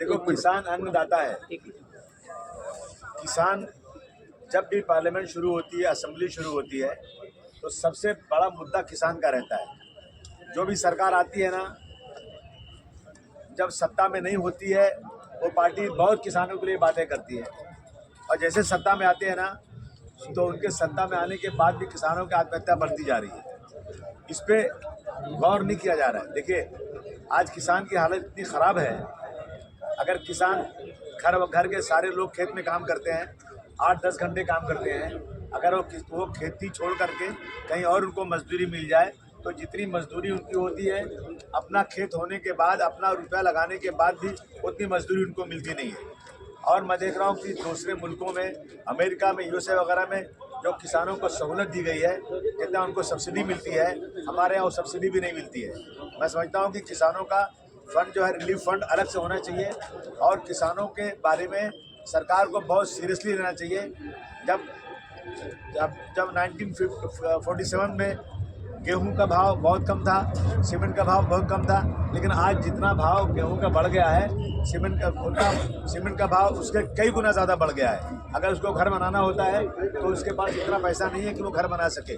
देखो, किसान अन्नदाता है। किसान जब भी पार्लियामेंट शुरू होती है, असेंबली शुरू होती है, तो सबसे बड़ा मुद्दा किसान का रहता है। जो भी सरकार आती है ना, जब सत्ता में नहीं होती है, वो पार्टी बहुत किसानों के लिए बातें करती है, और जैसे सत्ता में आते हैं ना, तो उनके सत्ता में आने के बाद भी किसानों की आत्महत्या बढ़ती जा रही है। इस पे गौर नहीं किया जा रहा है। देखिए, आज किसान की हालत इतनी ख़राब है, अगर किसान घर के सारे लोग खेत में काम करते हैं, 8-10 घंटे काम करते हैं, अगर वो खेती छोड़ करके कहीं और उनको मजदूरी मिल जाए, तो जितनी मजदूरी उनकी होती है, अपना खेत होने के बाद, अपना रुपया लगाने के बाद भी उतनी मजदूरी उनको मिलती नहीं है। और मैं देख रहा हूँ कि दूसरे मुल्कों में, अमेरिका में, यूएसए वगैरह में जो किसानों को सहूलत दी गई है, जितना उनको सब्सिडी मिलती है, हमारे यहाँ वो सब्सिडी भी नहीं मिलती है। मैं समझता हूँ कि किसानों का फंड जो है, रिलीफ फंड अलग से होना चाहिए, और किसानों के बारे में सरकार को बहुत सीरियसली लेना चाहिए। जब जब जब 1947 में गेहूं का भाव बहुत कम था, सीमेंट का भाव बहुत कम था, लेकिन आज जितना भाव गेहूं का बढ़ गया है, सीमेंट का भाव उसके कई गुना ज़्यादा बढ़ गया है। अगर उसको घर बनाना होता है तो उसके पास इतना पैसा नहीं है कि वो घर बना सके।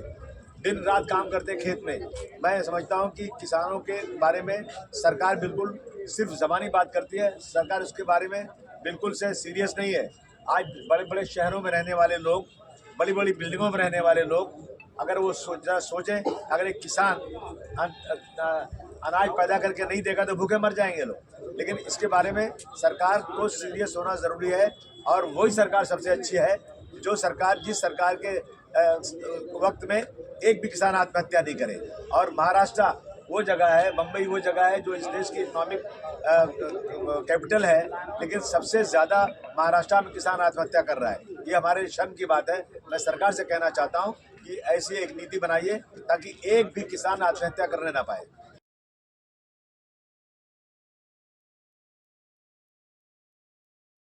दिन रात काम करते खेत में। मैं समझता हूँ कि किसानों के बारे में सरकार बिल्कुल सिर्फ ज़बानी बात करती है, सरकार उसके बारे में बिल्कुल से सीरियस नहीं है। आज बड़े बड़े शहरों में रहने वाले लोग, बड़ी बड़ी बिल्डिंगों में रहने वाले लोग, अगर वो सोचें, अगर एक किसान अनाज पैदा करके नहीं देगा तो भूखे मर जाएंगे लोग। लेकिन इसके बारे में सरकार को सीरियस होना ज़रूरी है, और वही सरकार सबसे अच्छी है जो सरकार, जिस सरकार के वक्त में एक भी किसान आत्महत्या नहीं करे। और महाराष्ट्र वो जगह है, मुंबई वो जगह है जो इस देश की इकोनॉमिक कैपिटल है, लेकिन सबसे ज़्यादा महाराष्ट्र में किसान आत्महत्या कर रहा है। ये हमारे शर्म की बात है। मैं सरकार से कहना चाहता हूँ कि ऐसी एक नीति बनाइए ताकि एक भी किसान आत्महत्या करने ना पाए।